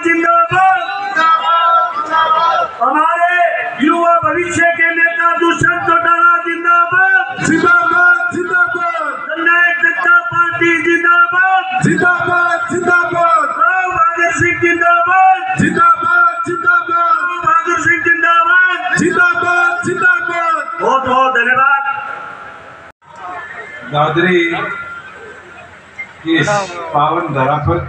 जिंदाबाद। हमारे युवा भविष्य के नेता दुष्यंत चौटाला जिंदाबाद जिंदाबाद जिंदाबाद। जननायक जनता पार्टी जिंदाबाद जिंदाबाद जिंदाबाद। बहादुर सिंह जिंदाबाद जिंदाबाद जिंदाबाद। बहादुर सिंह जिंदाबाद जिंदाबाद जिंदाबाद। बहुत बहुत धन्यवाद। दादरी की इस पावन धरा पर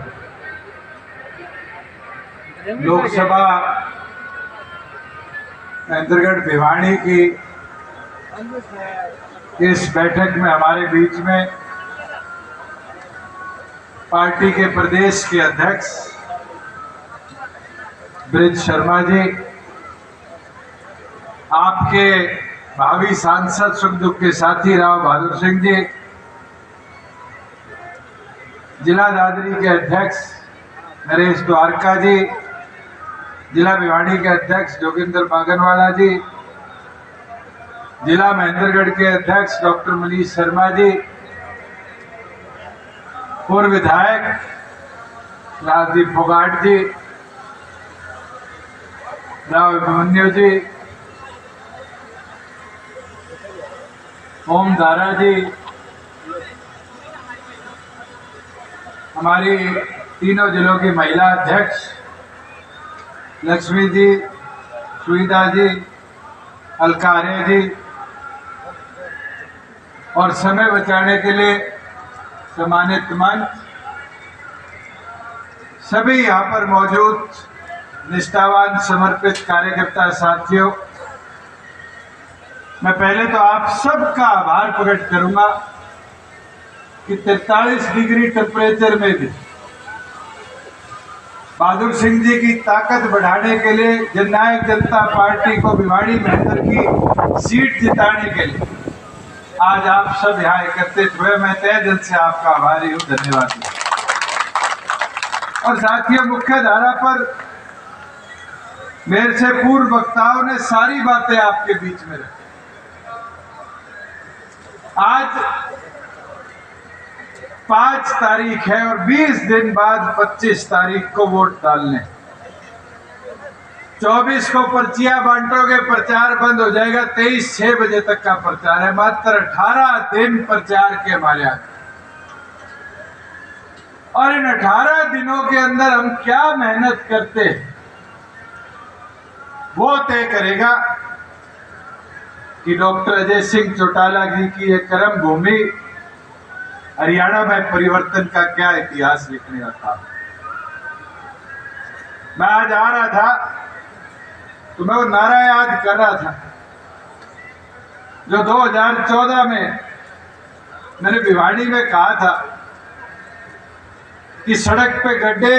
लोकसभा महेंद्रगढ़ भिवानी की इस बैठक में हमारे बीच में पार्टी के प्रदेश के अध्यक्ष ब्रिज शर्मा जी, आपके भावी सांसद सुख दुख के साथी राव बहादुर सिंह जी, जिला दादरी के अध्यक्ष नरेश द्वारका जी, जिला भिवानी के अध्यक्ष जोगिंदर बागनवाला जी, जिला महेंद्रगढ़ के अध्यक्ष डॉक्टर मनीष शर्मा जी, पूर्व विधायक राजदीप फोगाट जी, राव अभिमन्यु जी, ओम दारा जी, हमारी तीनों जिलों की महिला अध्यक्ष लक्ष्मी जी, सुविधा जी, अलकारे जी, और समय बचाने के लिए सम्मानित मंच, सभी यहाँ पर मौजूद निष्ठावान समर्पित कार्यकर्ता साथियों, मैं पहले तो आप सबका आभार प्रकट करूंगा कि 43 डिग्री टेम्परेचर में भी बहादुर सिंह जी की ताकत बढ़ाने के लिए, जननायक जनता पार्टी को भिवानी महेंद्र की सीट जिताने के लिए आज आप सब यहाँ एकत्रित हुए। मैं तहे दिल से आपका आभारी हूँ, धन्यवाद। और साथियों, मुख्य धारा पर मेरे से पूर्व वक्ताओं ने सारी बातें आपके बीच में रखी। आज 5 तारीख है और 20 दिन बाद 25 तारीख को वोट डालने, 24 को पर्चियां बांटोगे, प्रचार बंद हो जाएगा। 23 6 बजे तक का प्रचार है, मात्र 18 दिन प्रचार के हमारे आगे। और इन 18 दिनों के अंदर हम क्या मेहनत करते हैं वो तय करेगा कि डॉक्टर अजय सिंह चौटाला जी की एक कर्म भूमि हरियाणा में परिवर्तन का क्या इतिहास लिखने का था। मैं आज आ रहा था तो मैं वो नारा याद कर रहा था जो 2014 में मैंने भिवानी में कहा था कि सड़क पे गड्ढे,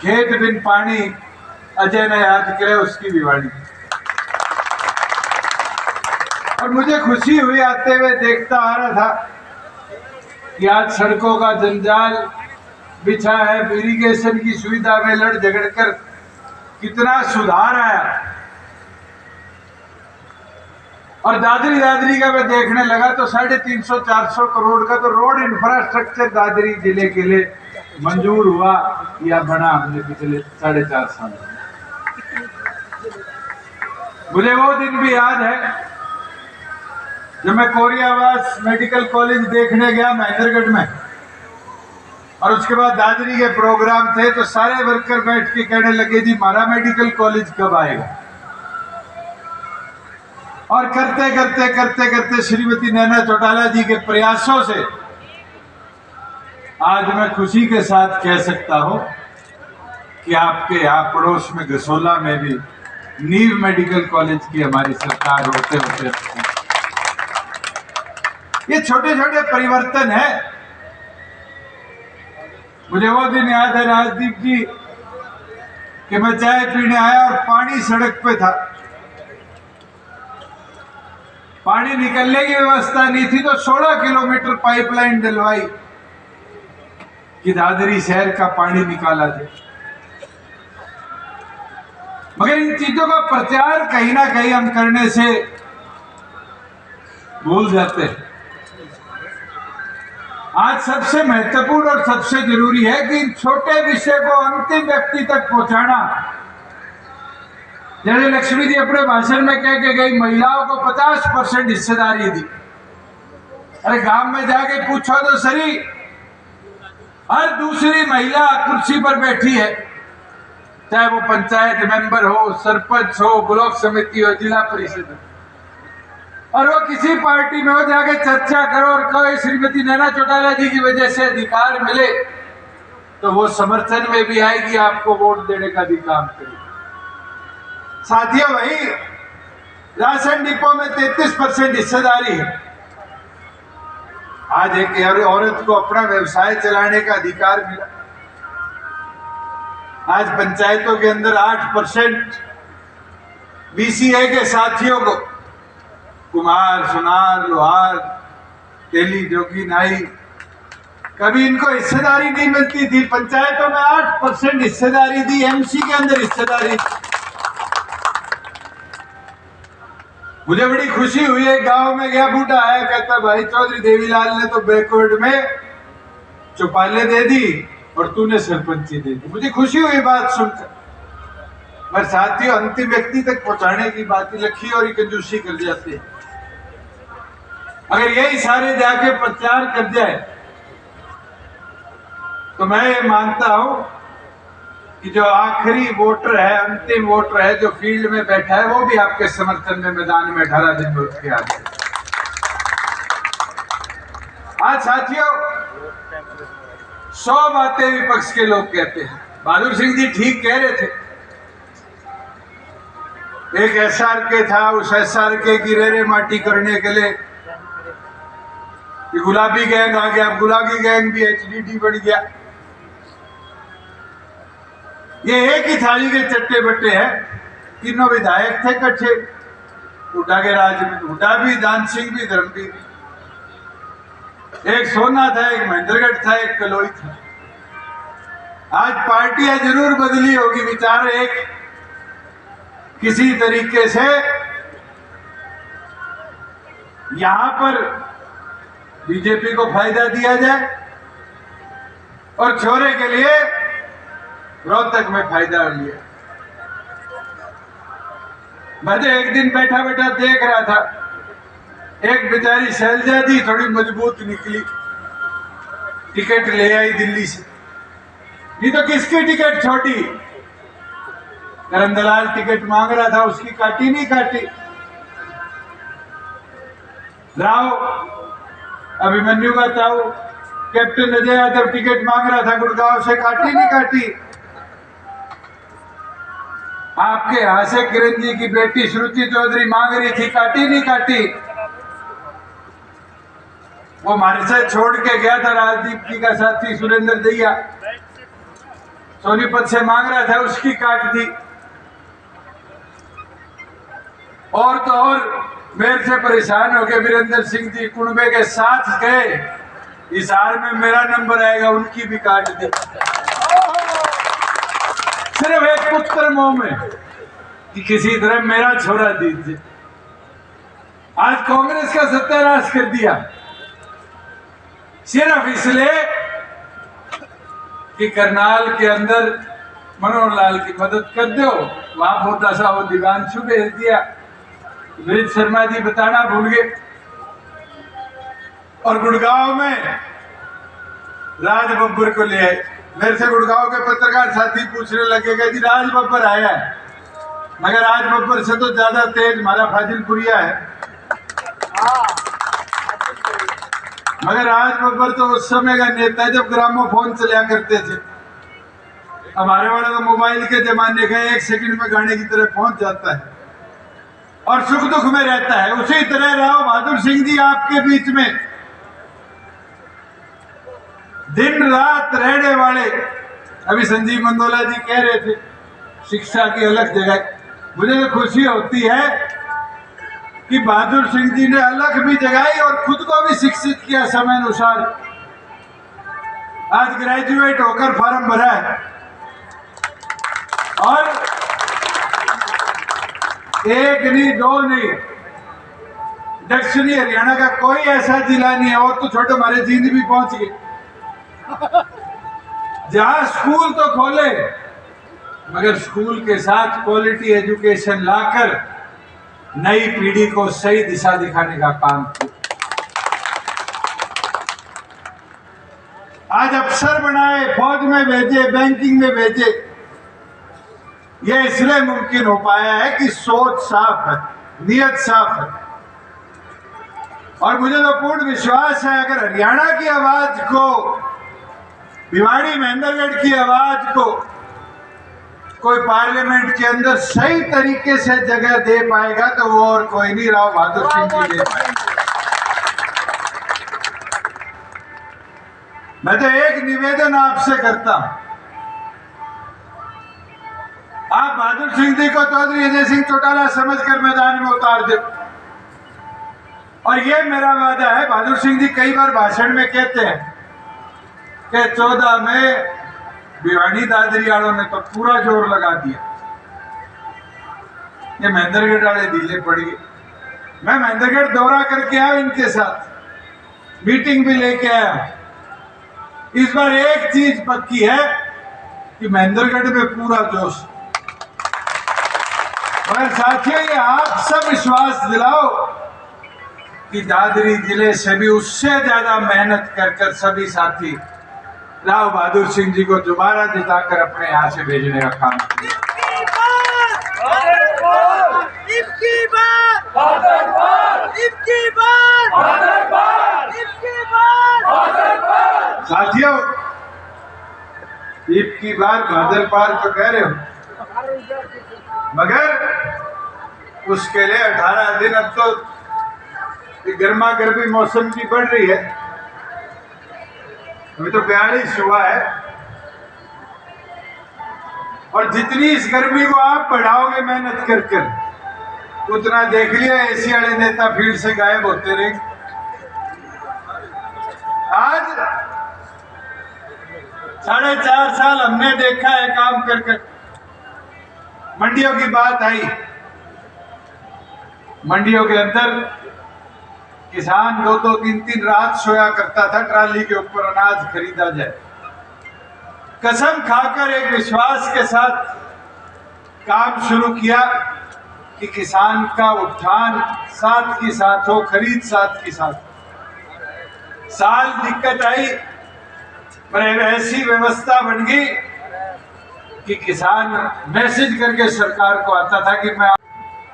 खेत बिन पानी, अजय ने याद करे उसकी भिवानी। और मुझे खुशी हुई आते हुए, देखता आ रहा था कि आज सड़कों का जंजाल बिछा है, इरिगेशन की सुविधा में लड़ झगड़ कर कितना सुधार आया। और दादरी का मैं देखने लगा तो 350-400 करोड़ का तो रोड इंफ्रास्ट्रक्चर दादरी जिले के लिए मंजूर हुआ या बना हमने पिछले 4.5 साल में। मुझे वो दिन भी याद है जब मैं कोरियावास मेडिकल कॉलेज देखने गया महेंद्रगढ़ में, और उसके बाद दादरी के प्रोग्राम थे तो सारे वर्कर बैठ के कहने लगे जी हमारा मेडिकल कॉलेज कब आएगा। और करते करते करते करते श्रीमती नैना चौटाला जी के प्रयासों से आज मैं खुशी के साथ कह सकता हूं कि आपके यहाँ पड़ोस में गसोला में भी नीव मेडिकल कॉलेज की हमारी सरकार होते होते ये छोटे छोटे परिवर्तन है। मुझे वो दिन याद है राजदीप जी कि मैं चाय पीने आया और पानी सड़क पे था, पानी निकलने की व्यवस्था नहीं थी तो 16 किलोमीटर पाइपलाइन डलवाई कि दादरी शहर का पानी निकाला जाए। मगर इन चीजों का प्रचार कहीं ना कहीं हम करने से भूल जाते हैं। आज सबसे महत्वपूर्ण और सबसे जरूरी है कि इन छोटे विषय को अंतिम व्यक्ति तक पहुंचाना। जैसे लक्ष्मी जी अपने भाषण में कह के गई, महिलाओं को 50% हिस्सेदारी दी। अरे गांव में जाके पूछो तो सही, हर दूसरी महिला कुर्सी पर बैठी है, चाहे वो पंचायत मेंबर हो, सरपंच हो, ब्लॉक समिति हो, जिला परिषद हो, और वो किसी पार्टी में हो, जाके चर्चा करो और कहो श्रीमती नैना चौटाला जी की वजह से अधिकार मिले, तो वो समर्थन में भी आएगी, आपको वोट देने का भी काम करेगी। साथियों, वही राशन डिपो में 33% हिस्सेदारी है। आज एक औरत को अपना व्यवसाय चलाने का अधिकार मिला। आज पंचायतों के अंदर 8% बीसीए के साथियों को, कुम्हार, सुनार, लोहार, तेली, जोगी, नाई, कभी इनको हिस्सेदारी नहीं मिलती थी। पंचायतों में 8% हिस्सेदारी दी, एमसी के अंदर हिस्सेदारी। मुझे बड़ी खुशी हुई, एक गांव में गया, बूढ़ा आया, कहता भाई चौधरी देवीलाल ने तो बैकवर्ड में चौपाले दे दी और तूने सरपंची दे दी। मुझे खुशी हुई बात सुनकर। पर साथियों, अंतिम व्यक्ति तक पहुंचाने की बात लखी और कंजूसी कर जाते हैं। अगर यही सारे जाके प्रचार कर जाए तो मैं ये मानता हूं कि जो आखिरी वोटर है, अंतिम वोटर है, जो फील्ड में बैठा है, वो भी आपके समर्थन में मैदान में 18 दिन में उठ के आ गए। आज साथियों, 100 बातें विपक्ष के लोग कहते हैं। बहादुर सिंह जी ठीक कह रहे थे। एक एसआरके था, उस एसआरके की रेरे माटी करने के लिए गुलाबी गैंग आ गया, गुलाबी गैंग भी एचडीडी बन गया। ये एक ही थाली के चट्टे बट्टे हैं। तीनों विधायक थे इकट्ठे हुड्डा के राज में। हुड्डा भी, दान सिंह भी, धर्मवीर भी। एक सोना था, एक महेंद्रगढ़ था, एक कलोई था। आज पार्टियां जरूर बदली होगी, विचार एक, किसी तरीके से यहां पर बीजेपी को फायदा दिया जाए और छोरे के लिए रोहतक में फायदा लिया। मैं तो एक दिन बैठा बैठा देख रहा था, एक बेचारी शैलजा जी थोड़ी मजबूत निकली, टिकट ले आई दिल्ली से। नहीं तो किसकी टिकट छोटी? करण दलाल टिकट मांग रहा था, उसकी काटी नहीं काटी। राव अभिमन्यु का ताऊ कैप्टन अजय यादव टिकट मांग रहा था गुड़गांव से, काटी नहीं काटी। आपके यहां से किरण जी की बेटी श्रुति चौधरी मांग रही थी, काटी नहीं काटी। वो हमारे साथ छोड़ के गया था राजदीप जी का साथी सुरेंद्र दैया, सोनीपत से मांग रहा था, उसकी काट दी। और तो और मेरे से परेशान हो गए वीरेंद्र सिंह जी कुंबे के साथ गए, हिसार में मेरा नंबर आएगा, उनकी भी काट दी। सिर्फ एक पुत्र मोह में कि किसी तरह मेरा छोरा दीजिए। आज कांग्रेस का सत्यानाश कर दिया, सिर्फ इसलिए कि करनाल के अंदर मनोहर लाल की मदद कर दो। वहां होता सा वो दिवांशु भेज दिया, वीर शर्मा जी बताना भूल गए। और गुड़गांव में राज बब्बर को ले आए। मेरे से गुड़गांव के पत्रकार साथी पूछने लगेगा जी राज बब्बर आया है, मगर राज बब्बर से तो ज्यादा तेज हमारा फाजिलपुरिया है। मगर राज बब्बर तो उस समय का नेता जब ग्रामोफोन चला करते थे। हमारे वाले तो मोबाइल के जमाने का 1 सेकंड में गाने की तरह पहुंच जाता है और सुख दुख में रहता है। उसी तरह राव बहादुर सिंह जी आपके बीच में दिन रात रहने वाले। अभी संजीव मंदोला जी कह रहे थे शिक्षा की अलग जगह। मुझे तो खुशी होती है कि बहादुर सिंह जी ने अलग भी जगाई और खुद को भी शिक्षित किया समय अनुसार। आज ग्रेजुएट होकर फॉर्म भरा है और 1 नहीं 2 नहीं दक्षिणी हरियाणा का कोई ऐसा जिला नहीं है, और तो छोटे हमारे जींद भी पहुंच गए, जहां स्कूल तो खोले मगर स्कूल के साथ क्वालिटी एजुकेशन लाकर नई पीढ़ी को सही दिशा दिखाने का काम किया। आज अफसर बनाए, फौज में भेजे, बैंकिंग में भेजे, यह इसलिए मुमकिन हो पाया है कि सोच साफ है, नियत साफ है। और मुझे तो पूर्ण विश्वास है अगर हरियाणा की आवाज को, भिवाड़ी महेंद्रगढ़ की आवाज को कोई पार्लियामेंट के अंदर सही तरीके से जगह दे पाएगा तो वो और कोई नहीं, राव बहादुर सिंह जी दे पाएंगे। मैं तो एक निवेदन आपसे करता हूं, आप बहादुर सिंह जी को चौधरी अजय सिंह चौटाला समझकर मैदान में उतार दे। और ये मेरा वादा है, बहादुर सिंह जी कई बार भाषण में कहते हैं कि 14 में भिवाड़ी दादरी वालों ने तो पूरा जोर लगा दिया, ये महेंद्रगढ़ वाले ढीले पड़ गए। मैं महेंद्रगढ़ दौरा करके आया, इनके साथ मीटिंग भी लेके आया। इस बार एक चीज पक्की है कि महेंद्रगढ़ में पूरा जोश। और साथियों, ये आप सब विश्वास दिलाओ कि दादरी जिले से भी उससे ज्यादा मेहनत कर सभी साथी राव बहादुर सिंह जी को दोबारा जिताकर अपने यहाँ से भेजने का काम किया। साथियों, इब्की बार भादर पार तो कह रहे हो, मगर उसके लिए 18 दिन, अब तो गर्मा गर्मी मौसम की बढ़ रही है, अभी तो 42 हुआ है। और जितनी इस गर्मी को आप बढ़ाओगे मेहनत कर कर, उतना देख लिया एसी वाले नेता फील्ड से गायब होते रहे। आज 4.5 साल हमने देखा है काम कर कर। मंडियों की बात आई, मंडियों के अंदर किसान 2-2, 3-3 रात सोया करता था ट्राली के ऊपर अनाज खरीदा जाए। कसम खाकर एक विश्वास के साथ काम शुरू किया कि किसान का उत्थान साथ की साथ हो, खरीद साथ की साथ। साल दिक्कत आई पर ऐसी व्यवस्था बन गई कि किसान मैसेज करके सरकार को आता था कि मैं,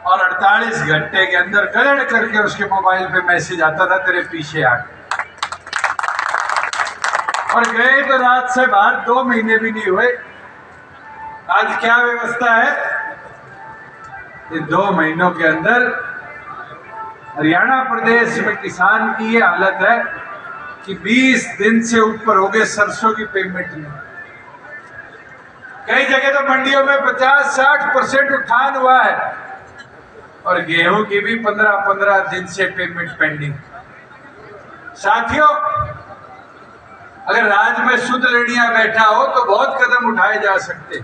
और 48 घंटे के अंदर गड़ड़ करके उसके मोबाइल पे मैसेज आता था तेरे पीछे आ गए। और गए तो रात से बाहर 2 महीने भी नहीं हुए। आज क्या व्यवस्था है, इन 2 महीनों के अंदर हरियाणा प्रदेश में किसान की ये हालत है कि 20 दिन से ऊपर हो गए सरसों की पेमेंट नहीं। कई जगह तो मंडियों में 50-60% उठान हुआ है और गेहूं की भी 15-15 दिन से पेमेंट पेंडिंग। साथियों, अगर राज्य में शुद्ध लेनिया बैठा हो तो बहुत कदम उठाए जा सकते।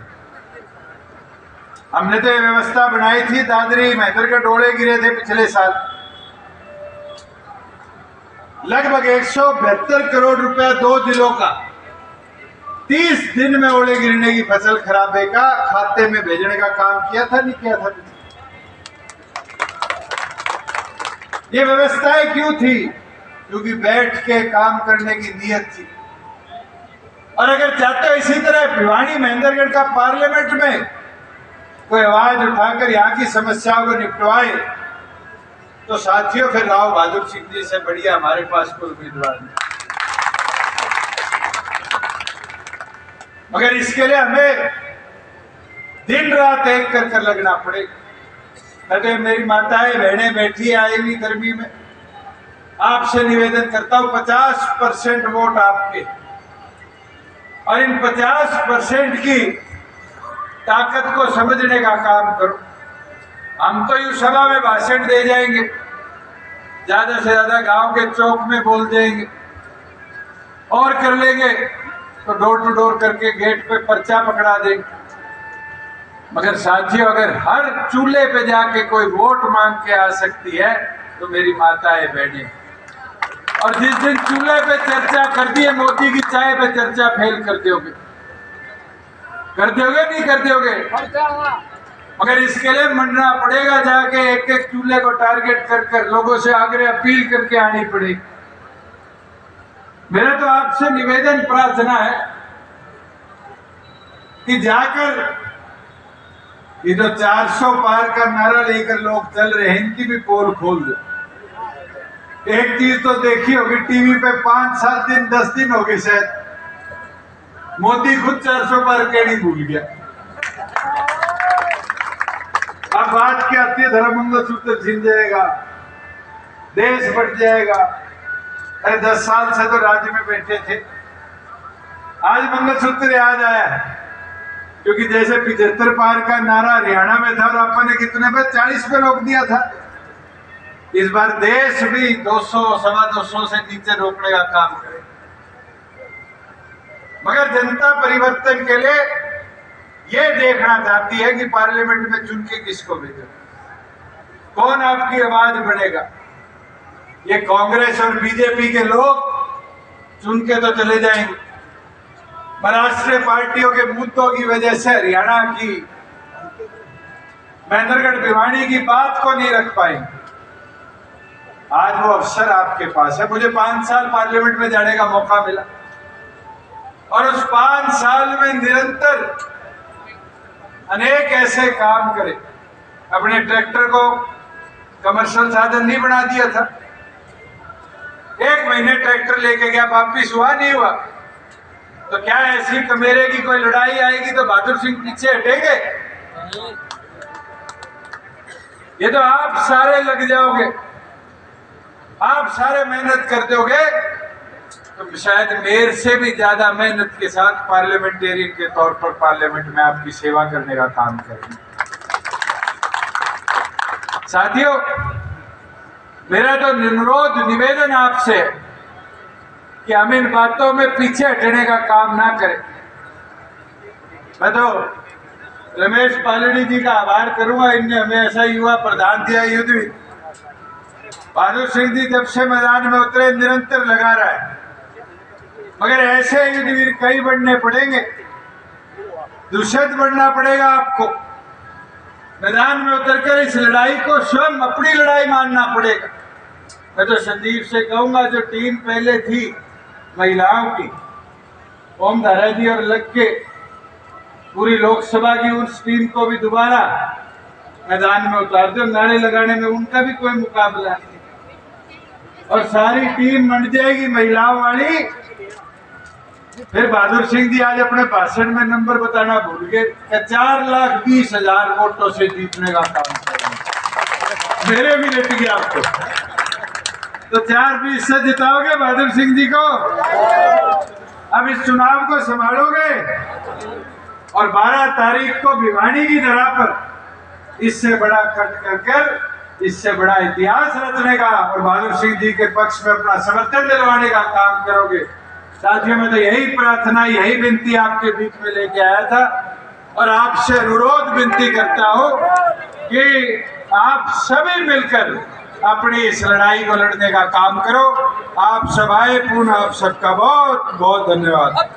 हमने तो ये व्यवस्था बनाई थी, दादरी महेंद्रगढ़ ओले गिरे थे पिछले साल, लगभग 172 करोड़ रुपया 2 जिलों का 30 दिन में ओले गिरने की फसल खराबे का खाते में भेजने का काम किया था, नहीं किया था? ये व्यवस्थाएं क्यों थी? क्योंकि बैठ के काम करने की नीयत थी। और अगर चाहते हो इसी तरह भिवाड़ी महेंद्रगढ़ का पार्लियामेंट में कोई आवाज उठाकर यहाँ की समस्याओं को निपटवाए तो साथियों फिर राव बहादुर सिंह जी से बढ़िया हमारे पास कोई उम्मीदवार नहीं। मगर इसके लिए हमें दिन रात एक कर लगना पड़ेगा। अरे मेरी माताएं बहनें बैठी आई हुई गर्मी में, आपसे निवेदन करता हूं 50% वोट आपके, और इन 50% की ताकत को समझने का काम करो। हम तो यूं सभा में भाषण दे जाएंगे, ज्यादा से ज्यादा गांव के चौक में बोल देंगे और कर लेंगे तो डोर टू डोर करके गेट पे पर्चा पकड़ा देंगे। मगर साथियों, अगर हर चूल्हे पे जाके कोई वोट मांग के आ सकती है तो मेरी माताएं बहनें, और जिस दिन चूल्हे पे चर्चा कर दी है मोदी की चाय पे चर्चा फेल कर दोगे, नहीं कर दोगे? मगर इसके लिए मंडना पड़ेगा, जाके एक एक चूल्हे को टारगेट कर कर लोगों से आग्रह अपील करके आनी पड़ेगी। मेरा तो आपसे निवेदन प्रार्थना है कि जाकर ये जो 400 पार का नारा लेकर लोग चल रहे हैं, इनकी भी पोल खोल दो। एक चीज तो देखी होगी टीवी पे, 5-7 दिन 10 दिन हो गए शायद, मोदी खुद 400 पार के नहीं भूल गया। अब बात क्या आती है, धर्म मंगलसूत्र छिन जाएगा, देश बढ़ जाएगा। अरे 10 साल से तो राज्य में बैठे थे, आज मंगलसूत्र याद आया है, क्योंकि जैसे 75 पार का नारा हरियाणा में था और अपन ने कितने पे 40 पे रोक दिया था। इस बार देश भी 200-225 से नीचे रोकने का काम करे। मगर जनता परिवर्तन के लिए ये देखना चाहती है कि पार्लियामेंट में चुन के किसको भेजो, कौन आपकी आवाज बढ़ेगा। ये कांग्रेस और बीजेपी के लोग चुन के तो चले जाएंगे, राष्ट्रीय पार्टियों के मुद्दों की वजह से हरियाणा की, महेंद्रगढ़ भिवानी की बात को नहीं रख पाएंगे। आज वो अवसर आपके पास है। मुझे 5 साल पार्लियामेंट में जाने का मौका मिला और उस 5 साल में निरंतर अनेक ऐसे काम करे। अपने ट्रैक्टर को कमर्शियल साधन नहीं बना दिया था, 1 महीने ट्रैक्टर लेके गया, वापिस हुआ नहीं हुआ। तो क्या ऐसी कमेरे की कोई लड़ाई आएगी तो बहादुर सिंह पीछे हटेंगे? ये तो आप सारे लग जाओगे, आप सारे मेहनत कर दोगे, तो शायद मेरे से भी ज्यादा मेहनत के साथ पार्लियामेंटेरियन के तौर पर पार्लियामेंट में आपकी सेवा करने का काम करेंगे। साथियों, मेरा तो अनुरोध निवेदन आपसे कि हम इन बातों में पीछे हटने का काम ना करें। मैं तो रमेश पालड़ी जी का आभार करूंगा, इनने हमें ऐसा युवा प्रधान दिया। युद्धवीर बहादुर सिंह जी जब से मैदान में उतरे निरंतर लगा रहा है, मगर ऐसे युद्धवीर कई बढ़ने पड़ेंगे, दुष्यंत बढ़ना पड़ेगा आपको। मैदान में उतरकर इस लड़ाई को स्वयं अपनी लड़ाई मानना पड़ेगा। मैं तो संदीप से कहूंगा, जो टीम पहले थी महिलाओं की, ओम धारा जी और लग के पूरी लोकसभा की, उस टीम को भी दोबारा मैदान में उतार दो। नारे लगाने में उनका भी कोई मुकाबला नहीं, और सारी टीम बन जाएगी महिलाओं वाली। फिर बहादुर सिंह जी आज अपने भाषण में नंबर बताना भूल गए, 4,20,000 वोटों से जीतने का काम करेंगे। मेरे भी लेट गया आपको, तो 4-20 से जिताओगे बहादुर सिंह जी को। अब इस चुनाव को संभालोगे और 12 तारीख को भिवानी की धरा पर इससे बड़ा कट कर कर, इससे बड़ा इतिहास रचने का और बहादुर सिंह जी के पक्ष में अपना समर्थन दिलवाने का काम करोगे। साथियों, मैं तो यही प्रार्थना, यही विनती आपके बीच में लेके आया था, और आपसे अनुरोध विनती करता हूं कि आप सभी मिलकर अपनी इस लड़ाई को लड़ने का काम करो। आप सब आए, पुनः आप सबका बहुत बहुत धन्यवाद।